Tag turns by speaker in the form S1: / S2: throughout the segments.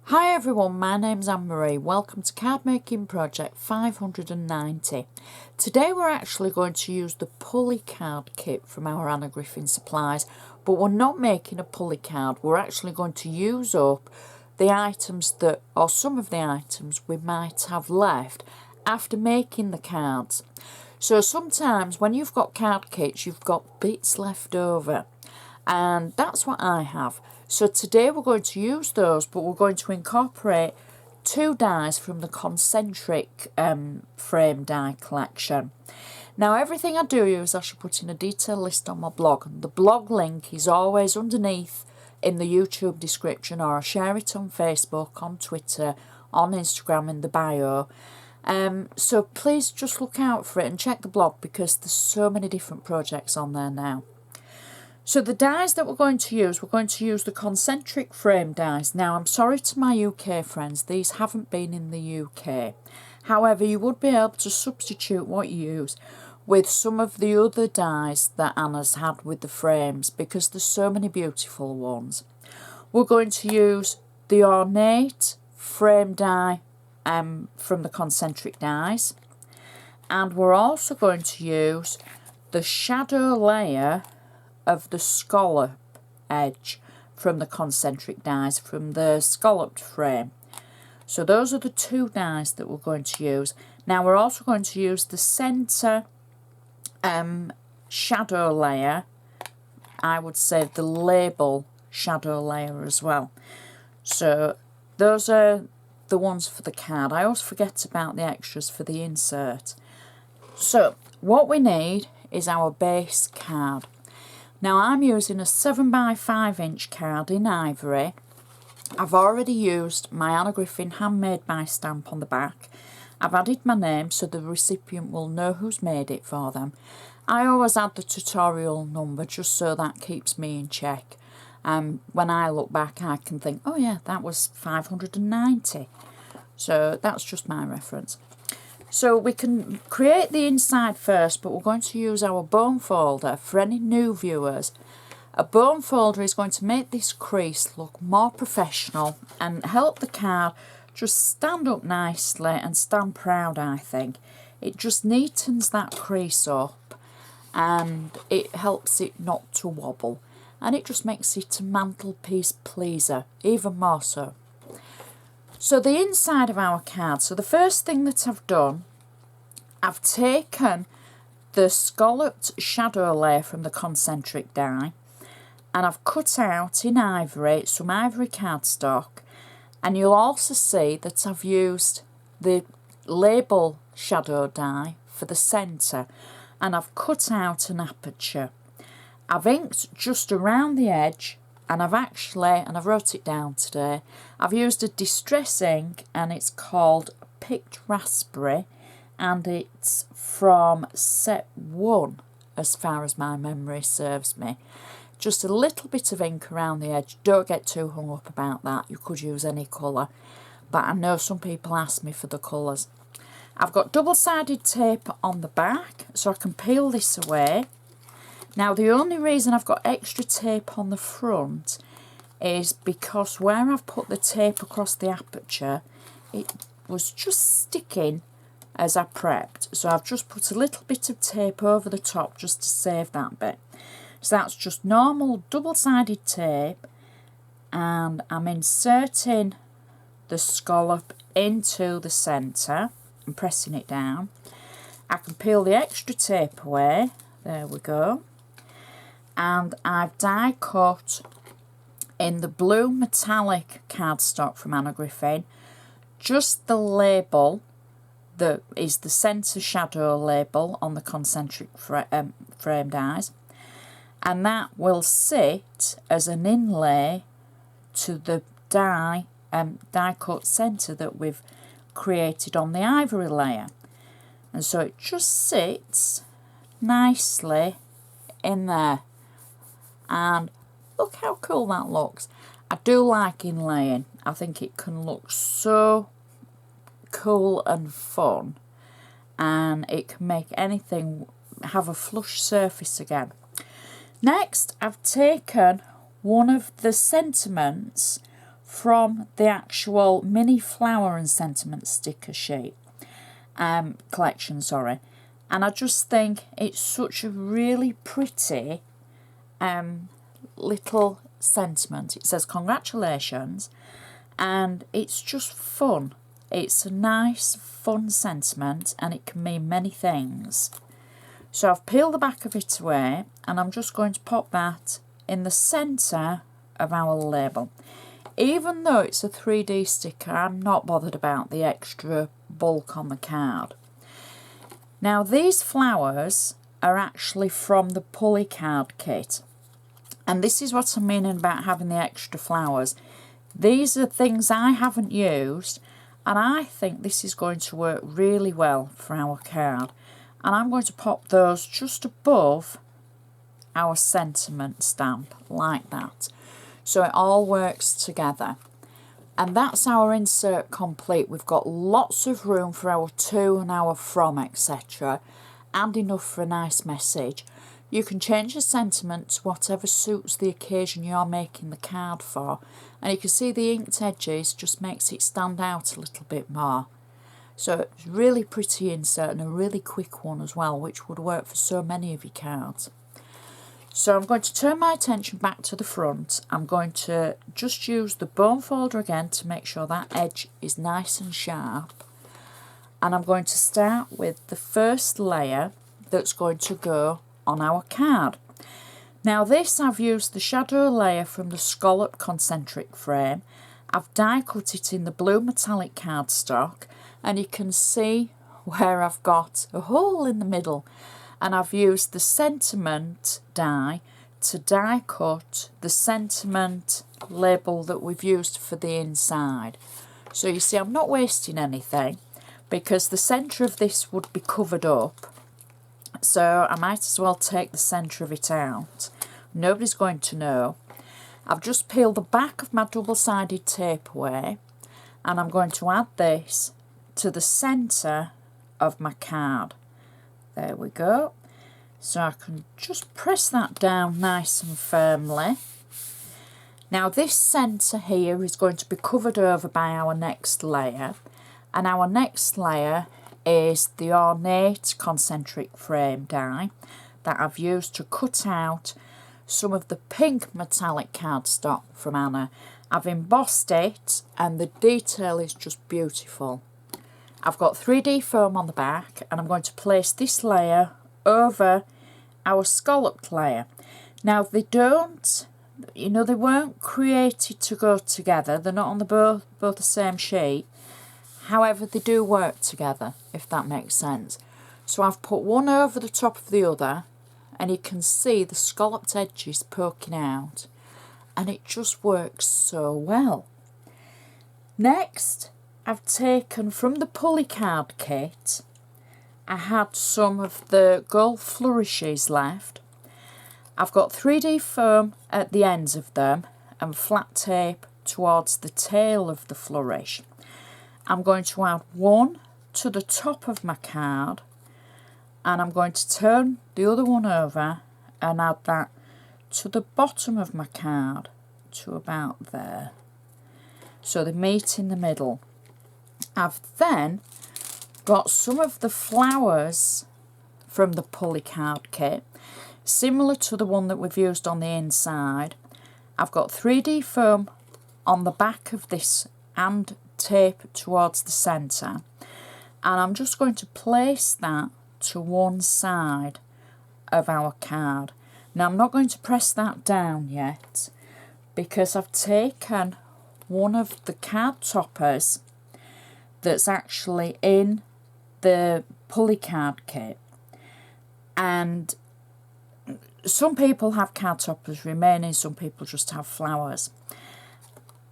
S1: Hi everyone, my name's Anne-Marie. Welcome to Card Making Project 590. Today we're actually going to use the pulley card kit from our Anna Griffin supplies, but we're not making a pulley card. We're actually going to use up the items that, or some of the items we might have left after making the cards. So sometimes when you've got card kits, you've got bits left over. And that's what I have. So today we're going to use those, but we're going to incorporate two dies from the concentric frame die collection. Now everything I do use I shall put in a detailed list on my blog, and the blog link is always underneath in the YouTube description, or I share it on Facebook, on Twitter, on Instagram in the bio. So please just look out for it and check the blog because there's so many different projects on there now. So the dies that we're going to use the concentric frame dies. Now I'm sorry to my UK friends, these haven't been in the UK. However, you would be able to substitute what you use with some of the other dies that Anna's had with the frames because there's so many beautiful ones. We're going to use the ornate frame die from the concentric dies, and we're also going to use the shadow layer of the scallop edge from the concentric dies from the scalloped frame. So those are the two dies that we're going to use. Now we're also going to use the centre shadow layer, I would say the label shadow layer as well. So those are the ones for the card. I always forget about the extras for the insert. So what we need is our base card. Now I'm using a 7x5" card in ivory. I've already used my Anna Griffin handmade by stamp on the back. I've added my name so the recipient will know who's made it for them. I always add the tutorial number just so that keeps me in check. When I look back I can think, oh yeah, that was 590. So that's just my reference. So we can create the inside first, but we're going to use our bone folder. For any new viewers, a bone folder is going to make this crease look more professional and help the card just stand up nicely and stand proud, I think. It just neatens that crease up and it helps it not to wobble, and it just makes it a mantelpiece pleaser, even more so. So the inside of our card, so the first thing that I've done, I've taken the scalloped shadow layer from the concentric die and I've cut out in ivory some ivory cardstock, and you'll also see that I've used the label shadow die for the centre, and I've cut out an aperture. I've inked just around the edge, and I've wrote it down today, I've used a distress ink and it's called Picked Raspberry, and it's from set 1 as far as my memory serves me. Just a little bit of ink around the edge, don't get too hung up about that, you could use any colour, but I know some people ask me for the colours. I've got double-sided tape on the back so I can peel this away. Now the only reason I've got extra tape on the front is because where I've put the tape across the aperture, it was just sticking as I prepped. So I've just put a little bit of tape over the top just to save that bit. So that's just normal double-sided tape, and I'm inserting the scallop into the centre and pressing it down. I can peel the extra tape away, there we go. And I've die cut in the blue metallic cardstock from Anna Griffin just the label that is the centre shadow label on the concentric frame dies, and that will sit as an inlay to the die cut centre that we've created on the ivory layer, and so it just sits nicely in there. And look how cool that looks. I do like inlaying. I think it can look so cool and fun, and it can make anything have a flush surface again. Next, I've taken one of the sentiments from the actual mini flower and sentiment sticker sheet collection, sorry. And I just think it's such a really pretty little sentiment. It says congratulations, and it's just fun. It's a nice fun sentiment, and it can mean many things. So I've peeled the back of it away, and I'm just going to pop that in the centre of our label. Even though it's a 3D sticker, I'm not bothered about the extra bulk on the card. Now these flowers are actually from the Pulley card kit, and this is what I'm meaning about having the extra flowers. These are things I haven't used, and I think this is going to work really well for our card. And I'm going to pop those just above our sentiment stamp like that, so it all works together. And that's our insert complete. We've got lots of room for our to and our from, etc., and enough for a nice message. You can change the sentiment to whatever suits the occasion you're making the card for, and you can see the inked edges just makes it stand out a little bit more. So it's really pretty insert, and a really quick one as well, which would work for so many of your cards. So I'm going to turn my attention back to the front. I'm going to just use the bone folder again to make sure that edge is nice and sharp. And I'm going to start with the first layer that's going to go on our card. Now this, I've used the shadow layer from the scallop concentric frame. I've die cut it in the blue metallic cardstock, and you can see where I've got a hole in the middle, and I've used the sentiment die to die cut the sentiment label that we've used for the inside. So you see I'm not wasting anything, because the centre of this would be covered up, so I might as well take the centre of it out. Nobody's going to know. I've just peeled the back of my double-sided tape away, and I'm going to add this to the centre of my card. There we go. So I can just press that down nice and firmly. Now this centre here is going to be covered over by our next layer, and our next layer is the ornate concentric frame die that I've used to cut out some of the pink metallic cardstock from Anna. I've embossed it, and the detail is just beautiful. I've got 3D foam on the back, and I'm going to place this layer over our scalloped layer. Now they don't, you know, they weren't created to go together. They're not on the both the same sheet. However, they do work together, if that makes sense. So I've put one over the top of the other, and you can see the scalloped edges poking out, and it just works so well. Next, I've taken from the Pulley card kit, I had some of the gold flourishes left. I've got 3D foam at the ends of them and flat tape towards the tail of the flourish. I'm going to add one to the top of my card, and I'm going to turn the other one over and add that to the bottom of my card to about there. So they meet in the middle. I've then got some of the flowers from the Pulley card kit, similar to the one that we've used on the inside. I've got 3D foam on the back of this and tape towards the centre, and I'm just going to place that to one side of our card. Now I'm not going to press that down yet, because I've taken one of the card toppers that's actually in the Pulley card kit, and some people have card toppers remaining, some people just have flowers.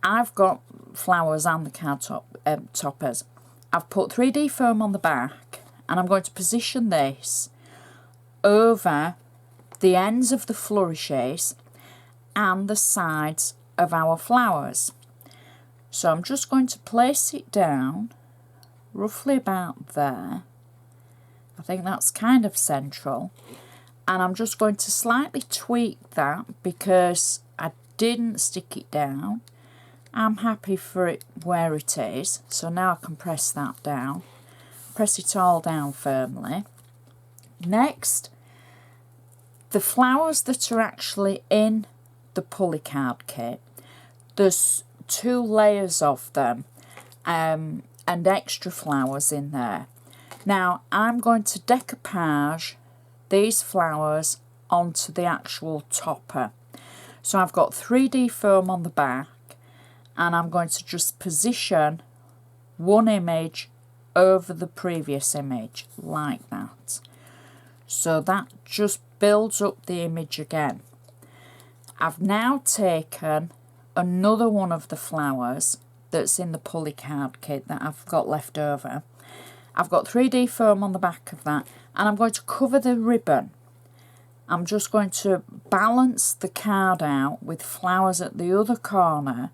S1: I've got flowers and the card toppers. I've put 3D foam on the back, and I'm going to position this over the ends of the flourishes and the sides of our flowers. So I'm just going to place it down roughly about there. I think that's kind of central, and I'm just going to slightly tweak that because I didn't stick it down, I'm happy for it where it is, so now I can press that down. Press it all down firmly. Next, the flowers that are actually in the pulley card kit, there's 2 layers of them and extra flowers in there. Now I'm going to decoupage these flowers onto the actual topper. So I've got 3D foam on the back, and I'm going to just position one image over the previous image like that. So that just builds up the image again. I've now taken another one of the flowers that's in the pulley card kit that I've got left over. I've got 3D foam on the back of that, and I'm going to cover the ribbon. I'm just going to balance the card out with flowers at the other corner,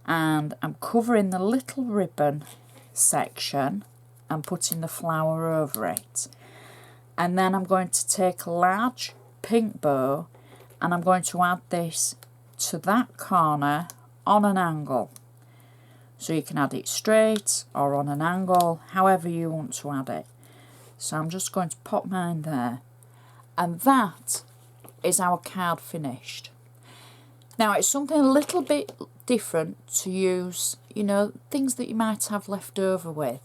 S1: and I'm covering the little ribbon section and putting the flower over it. And then I'm going to take a large pink bow, and I'm going to add this to that corner on an angle. So you can add it straight or on an angle, however you want to add it. So I'm just going to pop mine there. And that is our card finished. Now it's something a little bit different to use, you know, things that you might have left over with.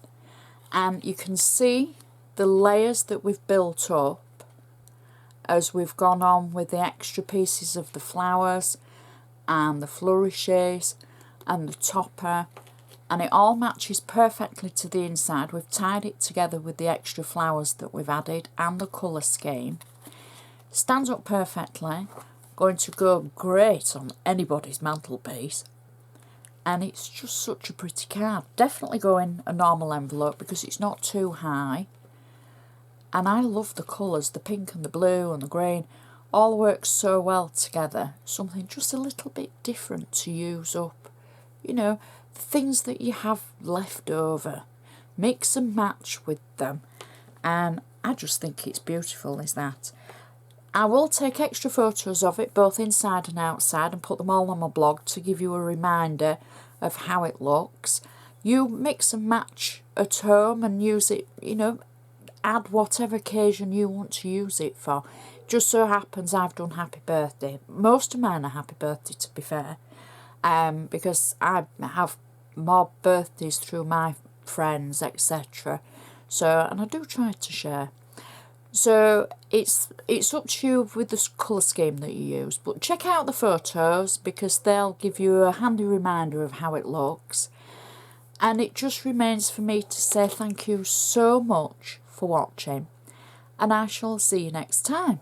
S1: And you can see the layers that we've built up as we've gone on with the extra pieces of the flowers and the flourishes and the topper, and it all matches perfectly to the inside. We've tied it together with the extra flowers that we've added and the colour scheme. Stands up perfectly, going to go great on anybody's mantelpiece, and it's just such a pretty card. Definitely go in a normal envelope because it's not too high, and I love the colours, the pink and the blue and the green, all work so well together. Something just a little bit different to use up, you know, things that you have left over, mix and match with them, and I just think it's beautiful is that. I will take extra photos of it both inside and outside and put them all on my blog to give you a reminder of how it looks. You mix and match at home and use it, you know, add whatever occasion you want to use it for. Just so happens I've done happy birthday. Most of mine are happy birthday, to be fair, because I have more birthdays through my friends, etc. So, and I do try to share. So it's up to you with the colour scheme that you use, but check out the photos because they'll give you a handy reminder of how it looks. And it just remains for me to say thank you so much for watching, and I shall see you next time.